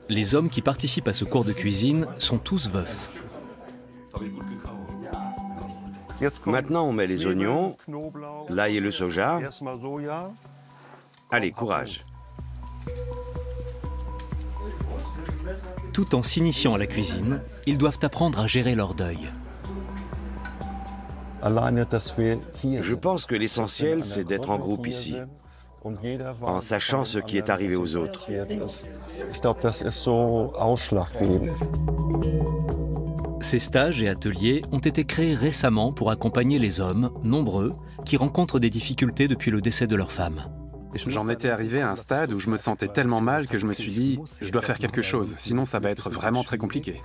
Les hommes qui participent à ce cours de cuisine sont tous veufs. Maintenant, on met les oignons, l'ail et le soja. Allez, courage. Tout en s'initiant à la cuisine, ils doivent apprendre à gérer leur deuil. Je pense que l'essentiel, c'est d'être en groupe ici, en sachant ce qui est arrivé aux autres. Ces stages et ateliers ont été créés récemment pour accompagner les hommes, nombreux, qui rencontrent des difficultés depuis le décès de leur femme. J'en étais arrivé à un stade où je me sentais tellement mal que je me suis dit « je dois faire quelque chose, sinon ça va être vraiment très compliqué ».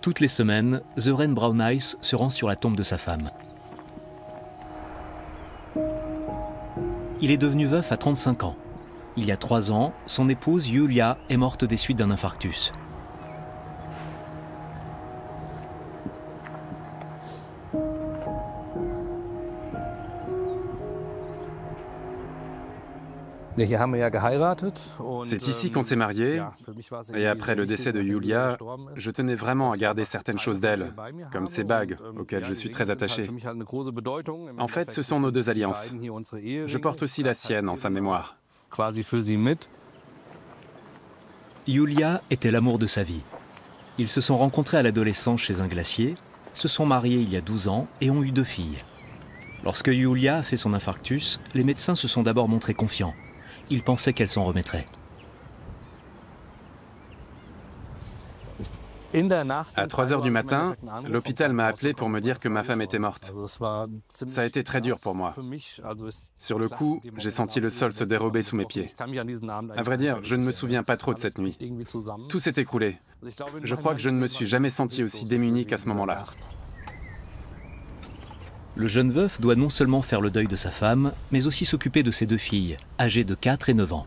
Toutes les semaines, Sören Brauneiss se rend sur la tombe de sa femme. Il est devenu veuf à 35 ans. Il y a 3 ans, son épouse Julia est morte des suites d'un infarctus. C'est ici qu'on s'est mariés, et après le décès de Julia, je tenais vraiment à garder certaines choses d'elle, comme ces bagues, auxquelles je suis très attaché. En fait, ce sont nos 2 alliances. Je porte aussi la sienne en sa mémoire. Julia était l'amour de sa vie. Ils se sont rencontrés à l'adolescence chez un glacier, se sont mariés il y a 12 ans et ont eu 2 filles. Lorsque Julia a fait son infarctus, les médecins se sont d'abord montrés confiants. Ils pensaient qu'elle s'en remettrait. À 3 heures du matin, l'hôpital m'a appelé pour me dire que ma femme était morte. Ça a été très dur pour moi. Sur le coup, j'ai senti le sol se dérober sous mes pieds. À vrai dire, je ne me souviens pas trop de cette nuit. Tout s'est écroulé. Je crois que je ne me suis jamais senti aussi démuni qu'à ce moment-là. Le jeune veuf doit non seulement faire le deuil de sa femme, mais aussi s'occuper de ses 2 filles, âgées de 4 et 9 ans.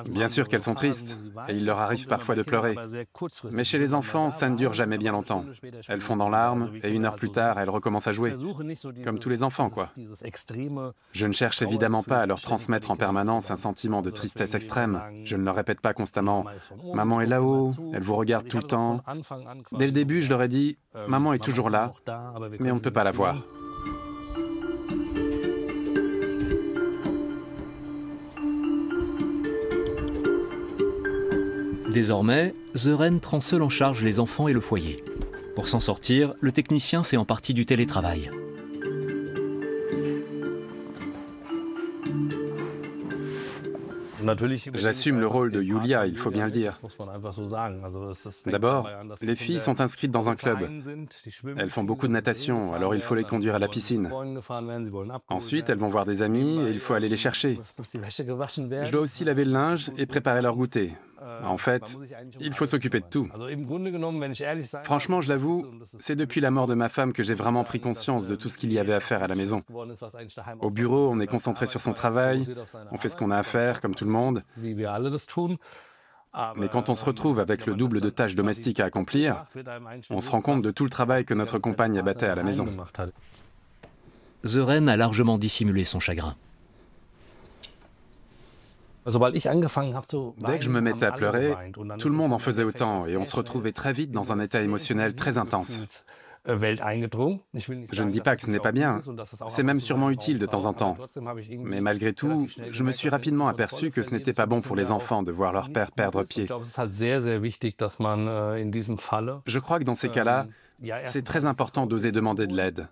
Bien sûr qu'elles sont tristes, et il leur arrive parfois de pleurer. Mais chez les enfants, ça ne dure jamais bien longtemps. Elles fondent en larmes, et 1 heure plus tard, elles recommencent à jouer. Comme tous les enfants, quoi. Je ne cherche évidemment pas à leur transmettre en permanence un sentiment de tristesse extrême. Je ne leur répète pas constamment « Maman est là-haut, elle vous regarde tout le temps ». Dès le début, je leur ai dit « Maman est toujours là, mais on ne peut pas la voir ». Désormais, Sören prend seul en charge les enfants et le foyer. Pour s'en sortir, le technicien fait en partie du télétravail. J'assume le rôle de Julia, il faut bien le dire. D'abord, les filles sont inscrites dans un club. Elles font beaucoup de natation, alors il faut les conduire à la piscine. Ensuite, elles vont voir des amis et il faut aller les chercher. Je dois aussi laver le linge et préparer leur goûter. En fait, il faut s'occuper de tout. Franchement, je l'avoue, c'est depuis la mort de ma femme que j'ai vraiment pris conscience de tout ce qu'il y avait à faire à la maison. Au bureau, on est concentré sur son travail, on fait ce qu'on a à faire, comme tout le monde. Mais quand on se retrouve avec le double de tâches domestiques à accomplir, on se rend compte de tout le travail que notre compagne abattait à la maison. Sören a largement dissimulé son chagrin. Dès que je me mettais à pleurer, tout le monde en faisait autant et on se retrouvait très vite dans un état émotionnel très intense. Je ne dis pas que ce n'est pas bien, c'est même sûrement utile de temps en temps. Mais malgré tout, je me suis rapidement aperçu que ce n'était pas bon pour les enfants de voir leur père perdre pied. Je crois que dans ces cas-là, c'est très important d'oser demander de l'aide,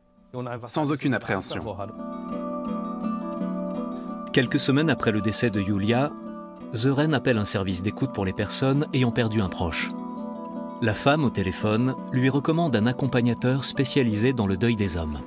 sans aucune appréhension. Quelques semaines après le décès de Julia, Sören appelle un service d'écoute pour les personnes ayant perdu un proche. La femme, au téléphone, lui recommande un accompagnateur spécialisé dans le deuil des hommes.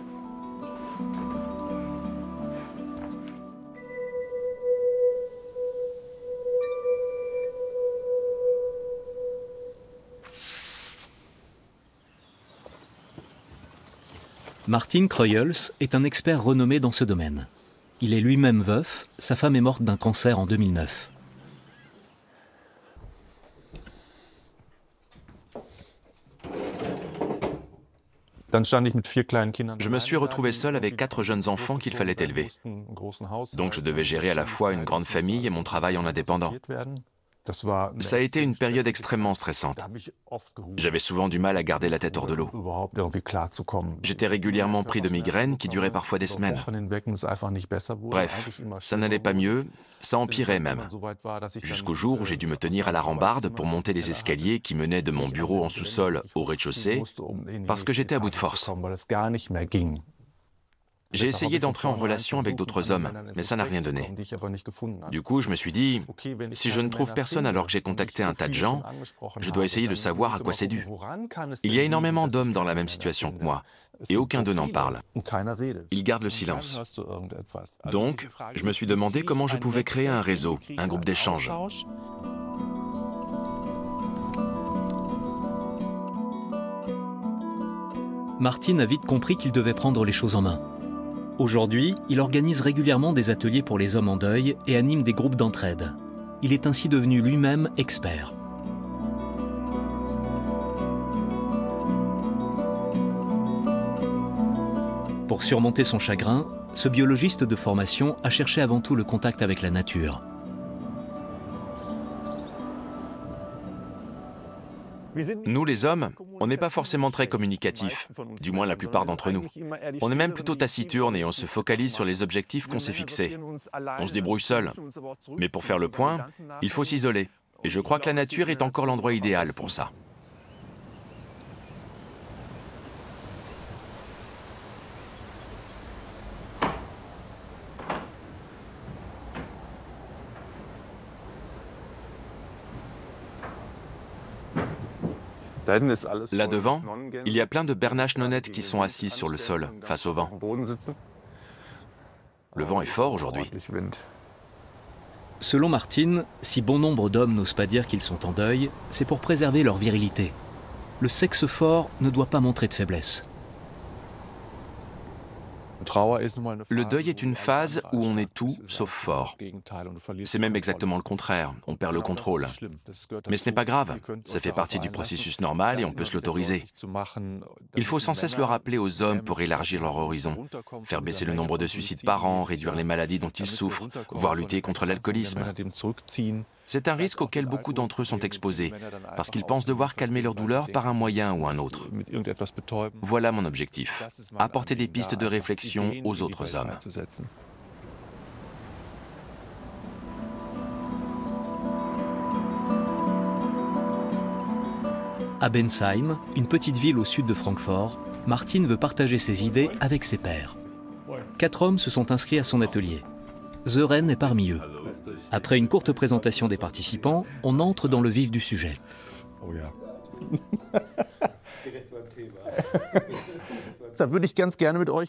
Martin Kreuels est un expert renommé dans ce domaine. Il est lui-même veuf, sa femme est morte d'un cancer en 2009. Je me suis retrouvé seul avec 4 jeunes enfants qu'il fallait élever. Donc je devais gérer à la fois une grande famille et mon travail en indépendant. Ça a été une période extrêmement stressante. J'avais souvent du mal à garder la tête hors de l'eau. J'étais régulièrement pris de migraines qui duraient parfois des semaines. Bref, ça n'allait pas mieux, ça empirait même. Jusqu'au jour où j'ai dû me tenir à la rambarde pour monter les escaliers qui menaient de mon bureau en sous-sol au rez-de-chaussée, parce que j'étais à bout de force. J'ai essayé d'entrer en relation avec d'autres hommes, mais ça n'a rien donné. Du coup, je me suis dit, si je ne trouve personne alors que j'ai contacté un tas de gens, je dois essayer de savoir à quoi c'est dû. Il y a énormément d'hommes dans la même situation que moi, et aucun d'eux n'en parle. Ils gardent le silence. Donc, je me suis demandé comment je pouvais créer un réseau, un groupe d'échange. Martin a vite compris qu'il devait prendre les choses en main. Aujourd'hui, il organise régulièrement des ateliers pour les hommes en deuil et anime des groupes d'entraide. Il est ainsi devenu lui-même expert. Pour surmonter son chagrin, ce biologiste de formation a cherché avant tout le contact avec la nature. Nous, les hommes, on n'est pas forcément très communicatifs, du moins la plupart d'entre nous. On est même plutôt taciturne et on se focalise sur les objectifs qu'on s'est fixés. On se débrouille seul. Mais pour faire le point, il faut s'isoler. Et je crois que la nature est encore l'endroit idéal pour ça. Là devant, il y a plein de bernaches nonnettes qui sont assises sur le sol, face au vent. Le vent est fort aujourd'hui. Selon Martin, si bon nombre d'hommes n'osent pas dire qu'ils sont en deuil, c'est pour préserver leur virilité. Le sexe fort ne doit pas montrer de faiblesse. Le deuil est une phase où on est tout sauf fort. C'est même exactement le contraire, on perd le contrôle. Mais ce n'est pas grave, ça fait partie du processus normal et on peut se l'autoriser. Il faut sans cesse le rappeler aux hommes pour élargir leur horizon, faire baisser le nombre de suicides par an, réduire les maladies dont ils souffrent, voire lutter contre l'alcoolisme. C'est un risque auquel beaucoup d'entre eux sont exposés, parce qu'ils pensent devoir calmer leur douleur par un moyen ou un autre. Voilà mon objectif, apporter des pistes de réflexion aux autres hommes. À Bensheim, une petite ville au sud de Francfort, Martin veut partager ses idées avec ses pairs. 4 hommes se sont inscrits à son atelier. Sören est parmi eux. Après une courte présentation des participants, on entre dans le vif du sujet.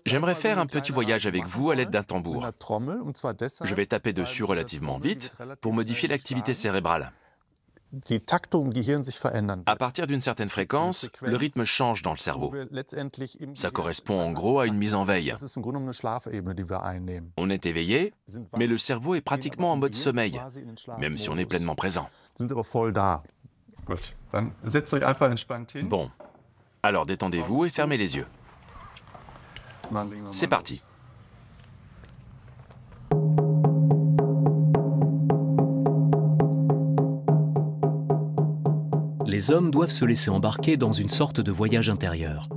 J'aimerais faire un petit voyage avec vous à l'aide d'un tambour. Je vais taper dessus relativement vite pour modifier l'activité cérébrale. À partir d'une certaine fréquence, le rythme change dans le cerveau. Ça correspond en gros à une mise en veille. On est éveillé, mais le cerveau est pratiquement en mode sommeil, même si on est pleinement présent. Bon, alors détendez-vous et fermez les yeux. C'est parti. Les hommes doivent se laisser embarquer dans une sorte de voyage intérieur.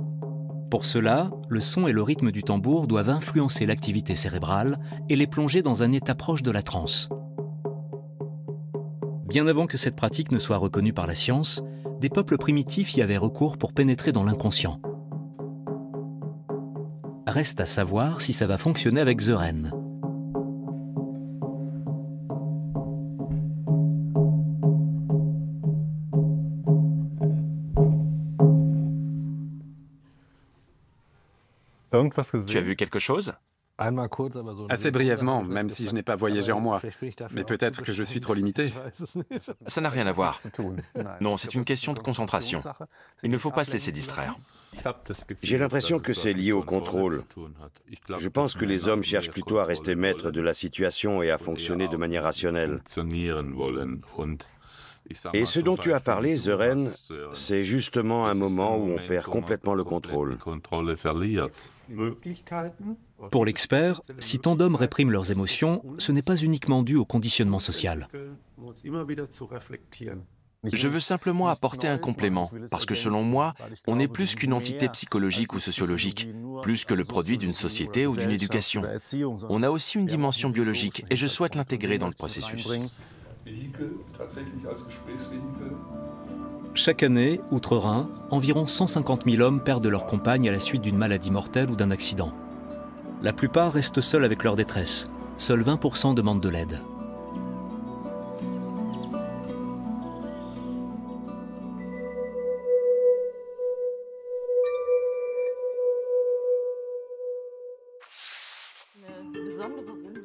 Pour cela, le son et le rythme du tambour doivent influencer l'activité cérébrale et les plonger dans un état proche de la transe. Bien avant que cette pratique ne soit reconnue par la science, des peuples primitifs y avaient recours pour pénétrer dans l'inconscient. Reste à savoir si ça va fonctionner avec Sören. Tu as vu quelque chose? Assez brièvement, même si je n'ai pas voyagé en moi. Mais peut-être que je suis trop limité. Ça n'a rien à voir. Non, c'est une question de concentration. Il ne faut pas se laisser distraire. J'ai l'impression que c'est lié au contrôle. Je pense que les hommes cherchent plutôt à rester maîtres de la situation et à fonctionner de manière rationnelle. Et ce dont tu as parlé, Sören, c'est justement un moment où on perd complètement le contrôle. Pour l'expert, si tant d'hommes répriment leurs émotions, ce n'est pas uniquement dû au conditionnement social. Je veux simplement apporter un complément, parce que selon moi, on est plus qu'une entité psychologique ou sociologique, plus que le produit d'une société ou d'une éducation. On a aussi une dimension biologique, et je souhaite l'intégrer dans le processus. Chaque année, outre-Rhin, environ 150 000 hommes perdent leur compagne à la suite d'une maladie mortelle ou d'un accident. La plupart restent seuls avec leur détresse. Seuls 20% demandent de l'aide.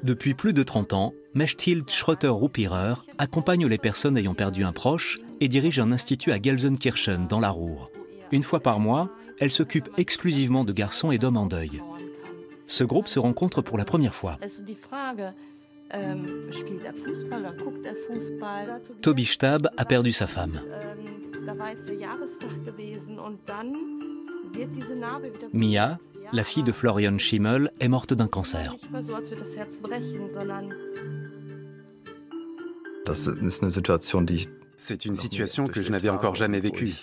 Depuis plus de 30 ans, Mechthild Schröter-Rupirer accompagne les personnes ayant perdu un proche et dirige un institut à Gelsenkirchen, dans la Ruhr. Une fois par mois, elle s'occupe exclusivement de garçons et d'hommes en deuil. Ce groupe se rencontre pour la première fois. Toby Stab a perdu sa femme. Mia, la fille de Florian Schimmel, est morte d'un cancer. C'est une situation que je n'avais encore jamais vécue.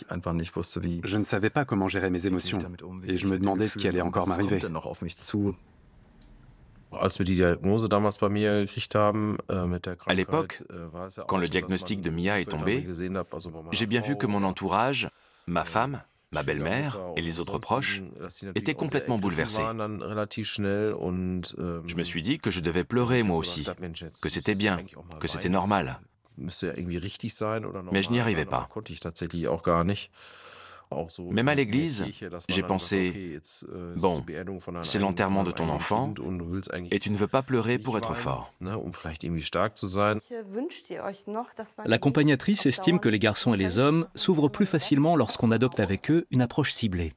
Je ne savais pas comment gérer mes émotions et je me demandais ce qui allait encore m'arriver. À l'époque, quand le diagnostic de Mia est tombé, j'ai bien vu que mon entourage, ma femme, ma belle-mère et les autres proches étaient complètement bouleversés. Je me suis dit que je devais pleurer moi aussi, que c'était bien, que c'était normal. Mais je n'y arrivais pas. Même à l'église, j'ai pensé, bon, c'est l'enterrement de ton enfant et tu ne veux pas pleurer pour être fort. L'accompagnatrice estime que les garçons et les hommes s'ouvrent plus facilement lorsqu'on adopte avec eux une approche ciblée.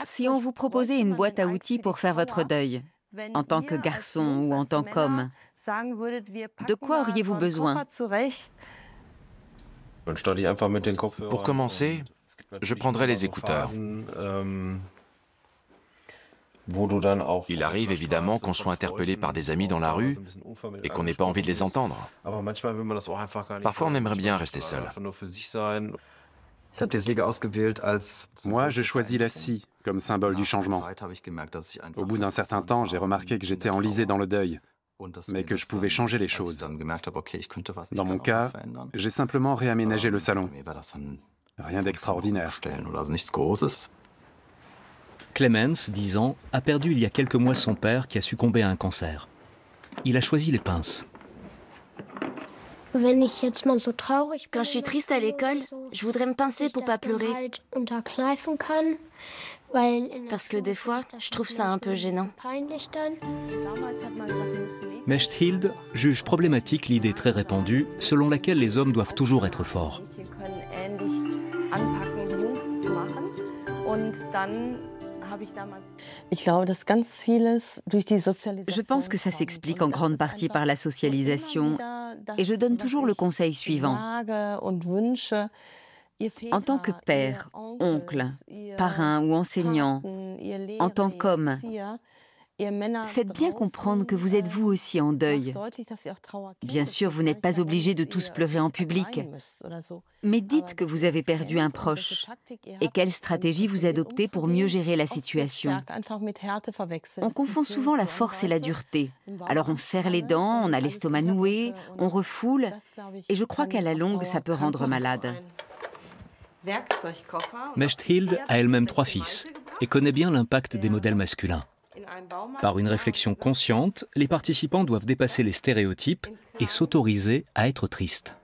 Si on vous proposait une boîte à outils pour faire votre deuil, en tant que garçon ou en tant qu'homme, de quoi auriez-vous besoin ? Pour commencer, je prendrai les écouteurs. Il arrive évidemment qu'on soit interpellé par des amis dans la rue et qu'on n'ait pas envie de les entendre. Parfois, on aimerait bien rester seul. Moi, je choisis la scie comme symbole du changement. Au bout d'un certain temps, j'ai remarqué que j'étais enlisé dans le deuil, mais que je pouvais changer les choses. Dans mon cas, j'ai simplement réaménagé le salon. Rien d'extraordinaire. Clemens, 10 ans, a perdu il y a quelques mois son père qui a succombé à un cancer. Il a choisi les pinces. Quand je suis triste à l'école, je voudrais me pincer pour pas pleurer. Parce que des fois, je trouve ça un peu gênant. Mechthild juge problématique l'idée très répandue selon laquelle les hommes doivent toujours être forts. Je pense que ça s'explique en grande partie par la socialisation et je donne toujours le conseil suivant. En tant que père, oncle, parrain ou enseignant, en tant qu'homme, faites bien comprendre que vous êtes vous aussi en deuil. Bien sûr, vous n'êtes pas obligé de tous pleurer en public, mais dites que vous avez perdu un proche et quelle stratégie vous adoptez pour mieux gérer la situation. On confond souvent la force et la dureté. Alors on serre les dents, on a l'estomac noué, on refoule, et je crois qu'à la longue, ça peut rendre malade. Mechthild a elle-même 3 fils et connaît bien l'impact des modèles masculins. Par une réflexion consciente, les participants doivent dépasser les stéréotypes et s'autoriser à être tristes.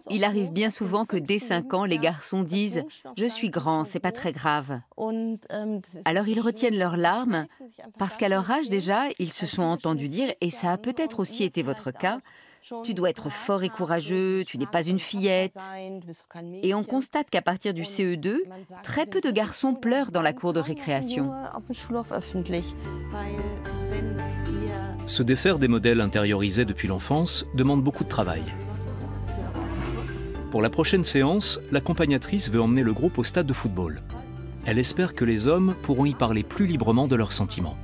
Il arrive bien souvent que dès 5 ans, les garçons disent « Je suis grand, c'est pas très grave ». Alors ils retiennent leurs larmes parce qu'à leur âge déjà, ils se sont entendus dire, et ça a peut-être aussi été votre cas, « Tu dois être fort et courageux, tu n'es pas une fillette ». Et on constate qu'à partir du CE2, très peu de garçons pleurent dans la cour de récréation. Se défaire des modèles intériorisés depuis l'enfance demande beaucoup de travail. Pour la prochaine séance, l'accompagnatrice veut emmener le groupe au stade de football. Elle espère que les hommes pourront y parler plus librement de leurs sentiments.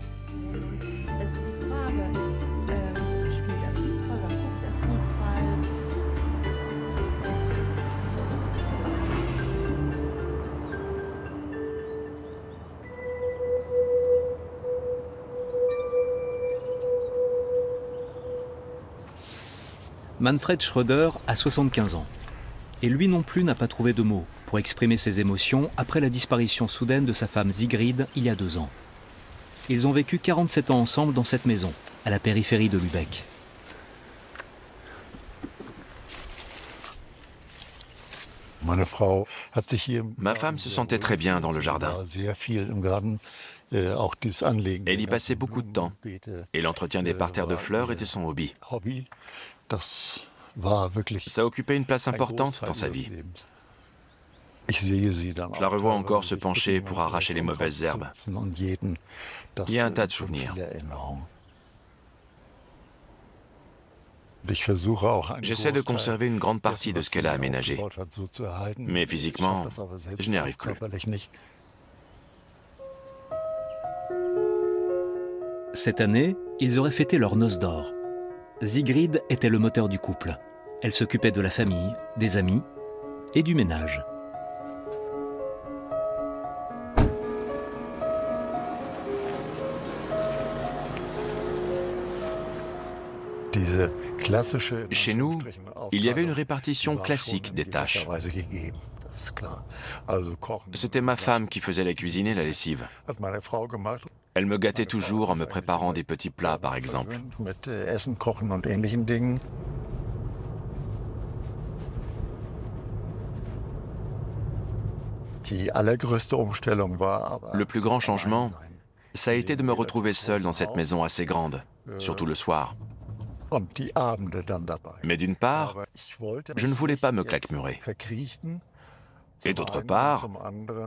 Manfred Schröder a 75 ans. Et lui non plus n'a pas trouvé de mots pour exprimer ses émotions après la disparition soudaine de sa femme Sigrid il y a 2 ans. Ils ont vécu 47 ans ensemble dans cette maison, à la périphérie de Lübeck. Ma femme se sentait très bien dans le jardin. Elle y passait beaucoup de temps. Et l'entretien des parterres de fleurs était son hobby. Ça occupait une place importante dans sa vie. Je la revois encore se pencher pour arracher les mauvaises herbes. Il y a un tas de souvenirs. J'essaie de conserver une grande partie de ce qu'elle a aménagé. Mais physiquement, je n'y arrive plus. Cette année, ils auraient fêté leur noces d'or. Sigrid était le moteur du couple. Elle s'occupait de la famille, des amis et du ménage. Chez nous, il y avait une répartition classique des tâches. C'était ma femme qui faisait la cuisine et la lessive. Elle me gâtait toujours en me préparant des petits plats, par exemple. Le plus grand changement, ça a été de me retrouver seul dans cette maison assez grande, surtout le soir. Mais d'une part, je ne voulais pas me claquemurer. Et d'autre part,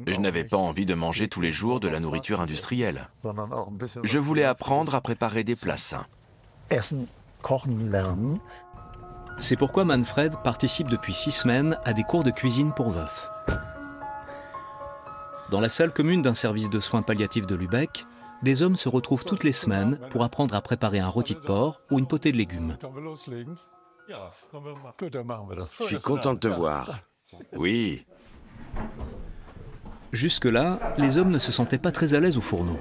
je n'avais pas envie de manger tous les jours de la nourriture industrielle. Je voulais apprendre à préparer des plats sains. C'est pourquoi Manfred participe depuis 6 semaines à des cours de cuisine pour veufs. Dans la salle commune d'un service de soins palliatifs de Lübeck, des hommes se retrouvent toutes les semaines pour apprendre à préparer un rôti de porc ou une potée de légumes. Je suis content de te voir. Oui. Jusque-là, les hommes ne se sentaient pas très à l'aise au fourneau.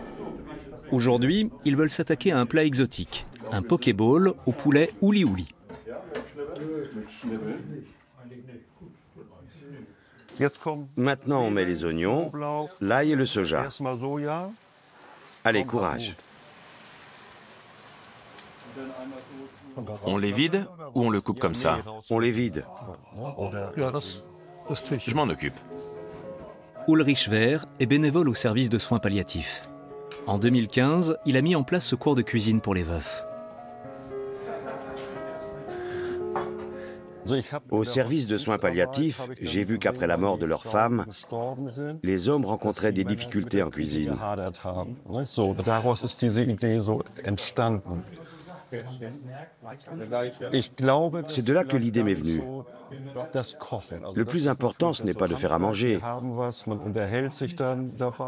Aujourd'hui, ils veulent s'attaquer à un plat exotique, un pokéball au poulet ouli-ouli. Maintenant, on met les oignons, l'ail et le soja. Allez, courage. On les vide ou on le coupe comme ça? On les vide. Je m'en occupe. Ulrich Wehr est bénévole au service de soins palliatifs. En 2015, il a mis en place ce cours de cuisine pour les veufs. Au service de soins palliatifs, j'ai vu qu'après la mort de leur femme, les hommes rencontraient des difficultés en cuisine. C'est de là que l'idée m'est venue. Le plus important, ce n'est pas de faire à manger,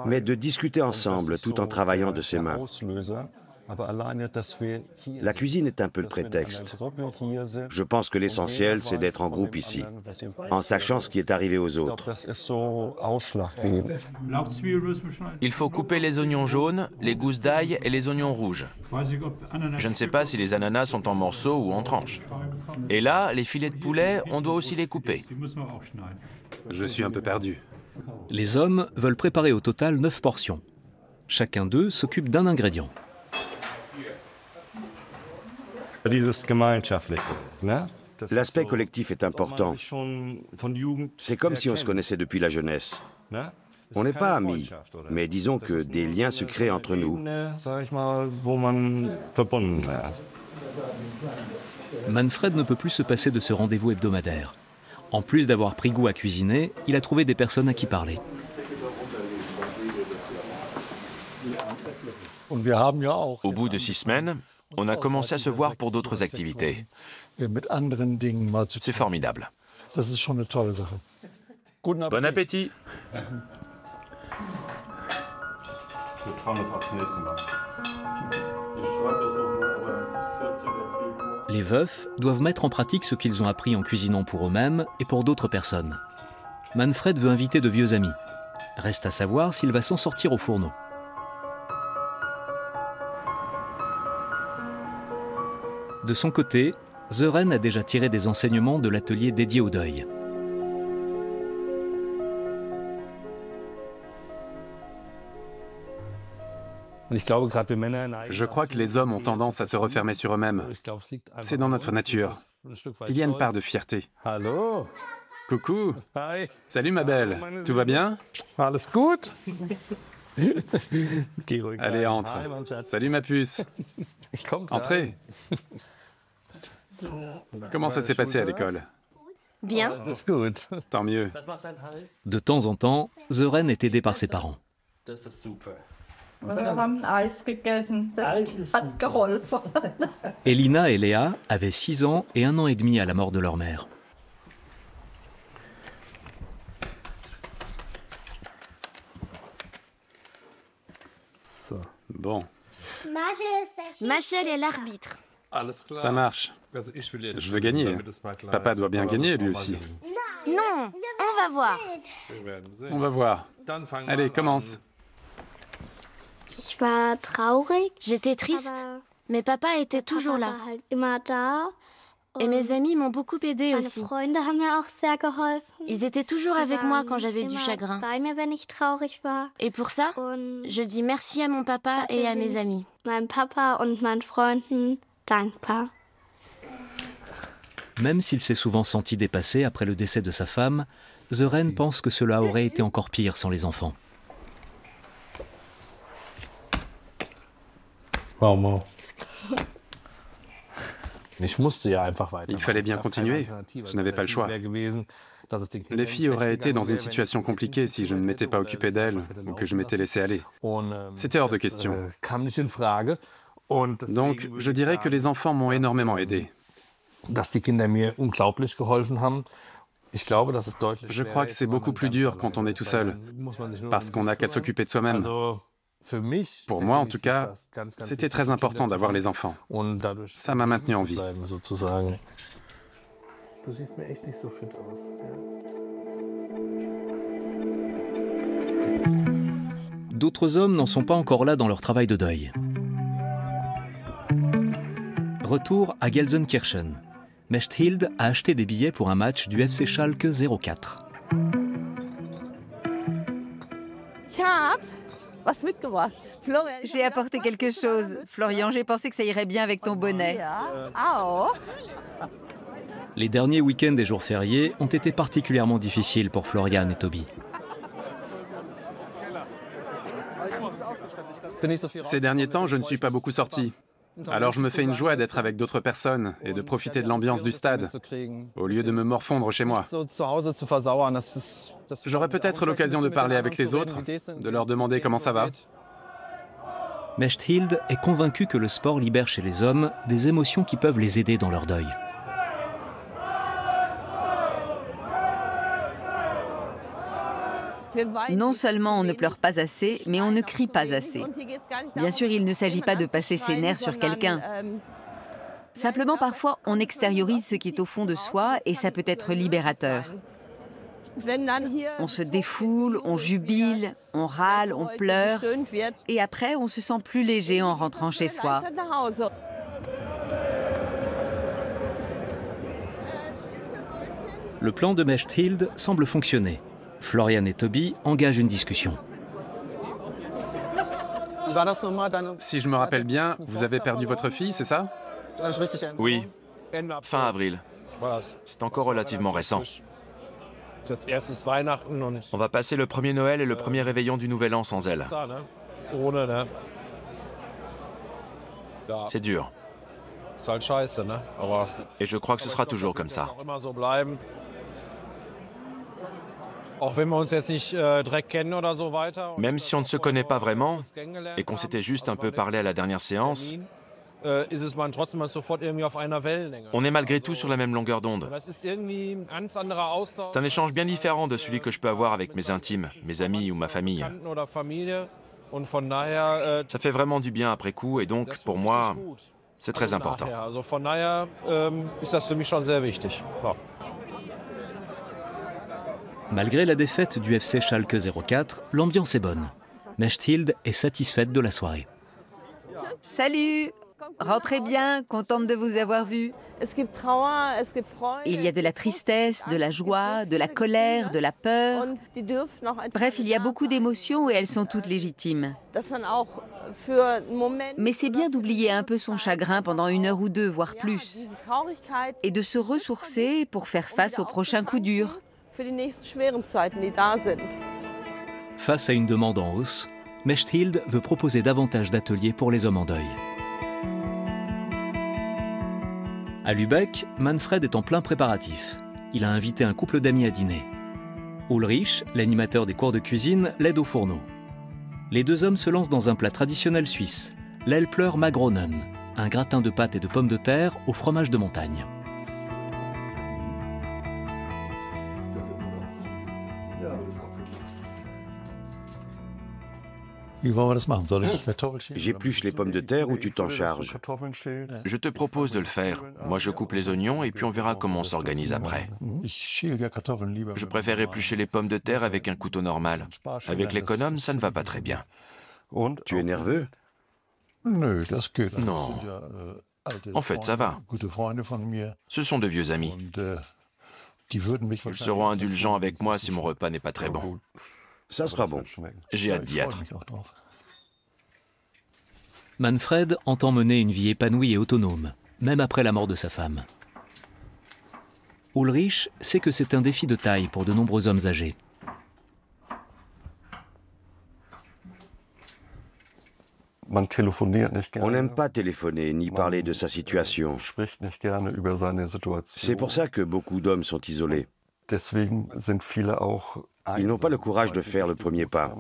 mais de discuter ensemble tout en travaillant de ses mains. La cuisine est un peu le prétexte. Je pense que l'essentiel, c'est d'être en groupe ici, en sachant ce qui est arrivé aux autres. Il faut couper les oignons jaunes, les gousses d'ail et les oignons rouges. Je ne sais pas si les ananas sont en morceaux ou en tranches. Et là, les filets de poulet, on doit aussi les couper. Je suis un peu perdu. Les hommes veulent préparer au total 9 portions. Chacun d'eux s'occupe d'un ingrédient. L'aspect collectif est important. C'est comme si on se connaissait depuis la jeunesse. On n'est pas amis, mais disons que des liens se créent entre nous. Manfred ne peut plus se passer de ce rendez-vous hebdomadaire. En plus d'avoir pris goût à cuisiner, il a trouvé des personnes à qui parler. Au bout de 6 semaines, on a commencé à se voir pour d'autres activités. C'est formidable. Bon appétit! Les veufs doivent mettre en pratique ce qu'ils ont appris en cuisinant pour eux-mêmes et pour d'autres personnes. Manfred veut inviter de vieux amis. Reste à savoir s'il va s'en sortir au fourneau. De son côté, Sören a déjà tiré des enseignements de l'atelier dédié au deuil. Je crois que les hommes ont tendance à se refermer sur eux-mêmes. C'est dans notre nature. Il y a une part de fierté. Coucou. Salut ma belle. Tout va bien? Allez, entre. Salut ma puce. Entrez. Comment ça s'est passé à l'école? Bien. Tant mieux. De temps en temps, Sören est aidé par ses parents. Elina et Léa avaient 6 ans et 1 an et demi à la mort de leur mère. Bon, Machel est l'arbitre. ça marche. Je veux gagner. Papa doit bien gagner lui aussi. Non, on va voir. On va voir. Allez, commence. J'étais triste, mais papa était toujours là. Et mes amis m'ont beaucoup aidée aussi. Ils étaient toujours avec moi quand j'avais du chagrin. Et pour ça, je dis merci à mon papa et à mes amis. Même s'il s'est souvent senti dépassé après le décès de sa femme, Sören pense que cela aurait été encore pire sans les enfants. Il fallait bien continuer. Je n'avais pas le choix. Les filles auraient été dans une situation compliquée si je ne m'étais pas occupé d'elles ou que je m'étais laissé aller. C'était hors de question. Donc, je dirais que les enfants m'ont énormément aidé. Je crois que c'est beaucoup plus dur quand on est tout seul, parce qu'on n'a qu'à s'occuper de soi-même. Pour moi, en tout cas, c'était très important d'avoir les enfants. Ça m'a maintenu en vie. D'autres hommes n'en sont pas encore là dans leur travail de deuil. Retour à Gelsenkirchen. Mechthild a acheté des billets pour un match du FC Schalke 04. J'ai apporté quelque chose. Florian, j'ai pensé que ça irait bien avec ton bonnet. Les derniers week-ends et jours fériés ont été particulièrement difficiles pour Florian et Toby. Ces derniers temps, je ne suis pas beaucoup sorti. Alors je me fais une joie d'être avec d'autres personnes et de profiter de l'ambiance du stade, au lieu de me morfondre chez moi. J'aurai peut-être l'occasion de parler avec les autres, de leur demander comment ça va. Mechthild est convaincue que le sport libère chez les hommes des émotions qui peuvent les aider dans leur deuil. Non seulement on ne pleure pas assez, mais on ne crie pas assez. Bien sûr, il ne s'agit pas de passer ses nerfs sur quelqu'un. Simplement, parfois, on extériorise ce qui est au fond de soi et ça peut être libérateur. On se défoule, on jubile, on râle, on pleure. Et après, on se sent plus léger en rentrant chez soi. Le plan de Mechthild semble fonctionner. Florian et Toby engagent une discussion. Si je me rappelle bien, vous avez perdu votre fille, c'est ça? Oui, fin avril. C'est encore relativement récent. On va passer le premier Noël et le premier réveillon du Nouvel An sans elle. C'est dur. Et je crois que ce sera toujours comme ça. Même si on ne se connaît pas vraiment et qu'on s'était juste un peu parlé à la dernière séance, on est malgré tout sur la même longueur d'onde. C'est un échange bien différent de celui que je peux avoir avec mes intimes, mes amis ou ma famille. Ça fait vraiment du bien après coup et donc, pour moi, c'est très important. Malgré la défaite du FC Schalke 04, l'ambiance est bonne. Mechthild est satisfaite de la soirée. Salut! Rentrez bien, contente de vous avoir vu. Il y a de la tristesse, de la joie, de la colère, de la peur. Bref, il y a beaucoup d'émotions et elles sont toutes légitimes. Mais c'est bien d'oublier un peu son chagrin pendant 1 heure ou 2, voire plus. Et de se ressourcer pour faire face aux prochains coups durs. Face à une demande en hausse, Mechthild veut proposer davantage d'ateliers pour les hommes en deuil. À Lübeck, Manfred est en plein préparatif. Il a invité un couple d'amis à dîner. Ulrich, l'animateur des cours de cuisine, l'aide au fourneau. Les 2 hommes se lancent dans un plat traditionnel suisse, l'Elpler Magronen, un gratin de pâtes et de pommes de terre au fromage de montagne. J'épluche les pommes de terre ou tu t'en charges? Je te propose de le faire. Moi, je coupe les oignons et puis on verra comment on s'organise après. Je préfère éplucher les pommes de terre avec un couteau normal. Avec l'économe, ça ne va pas très bien. Tu es nerveux? Non. En fait, ça va. Ce sont de vieux amis. Ils seront indulgents avec moi si mon repas n'est pas très bon. Ça sera bon. J'ai hâte d'y être. Manfred entend mener une vie épanouie et autonome, même après la mort de sa femme. Ulrich sait que c'est un défi de taille pour de nombreux hommes âgés. On n'aime pas téléphoner ni parler de sa situation. C'est pour ça que beaucoup d'hommes sont isolés. Ils n'ont pas le courage de faire le premier pas.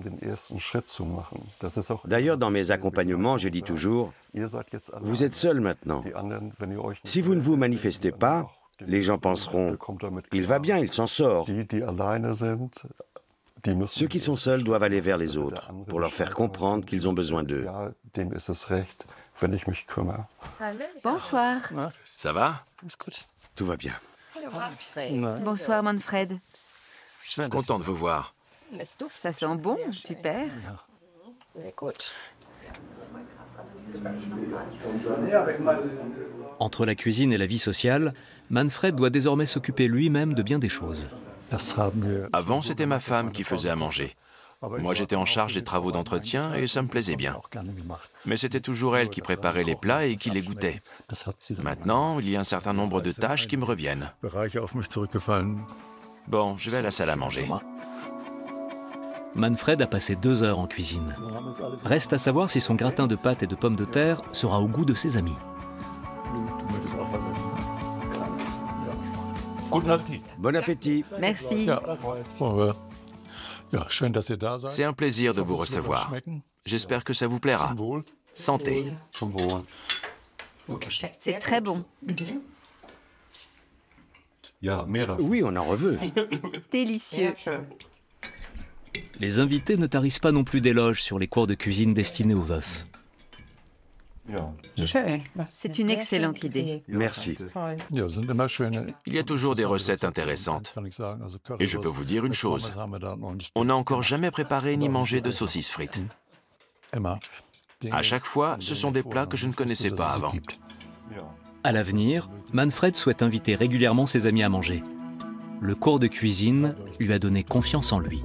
D'ailleurs, dans mes accompagnements, je dis toujours, vous êtes seuls maintenant. Si vous ne vous manifestez pas, les gens penseront, il va bien, il s'en sort. Ceux qui sont seuls doivent aller vers les autres pour leur faire comprendre qu'ils ont besoin d'eux. Bonsoir. Ça va? Tout va bien. Bonsoir Manfred. Content de vous voir. Ça sent bon, super. Entre la cuisine et la vie sociale, Manfred doit désormais s'occuper lui-même de bien des choses. Avant, c'était ma femme qui faisait à manger. Moi, j'étais en charge des travaux d'entretien et ça me plaisait bien. Mais c'était toujours elle qui préparait les plats et qui les goûtait. Maintenant, il y a un certain nombre de tâches qui me reviennent. Bon, je vais à la salle à manger. Manfred a passé 2 heures en cuisine. Reste à savoir si son gratin de pâtes et de pommes de terre sera au goût de ses amis. Bon appétit. Merci. C'est un plaisir de vous recevoir. J'espère que ça vous plaira. Santé. C'est très bon. Oui, on en veut. Délicieux. Les invités ne tarissent pas non plus d'éloges sur les cours de cuisine destinés aux veufs. C'est une excellente idée. Merci. Il y a toujours des recettes intéressantes. Et je peux vous dire une chose. On n'a encore jamais préparé ni mangé de saucisses frites. À chaque fois, ce sont des plats que je ne connaissais pas avant. À l'avenir, Manfred souhaite inviter régulièrement ses amis à manger. Le cours de cuisine lui a donné confiance en lui.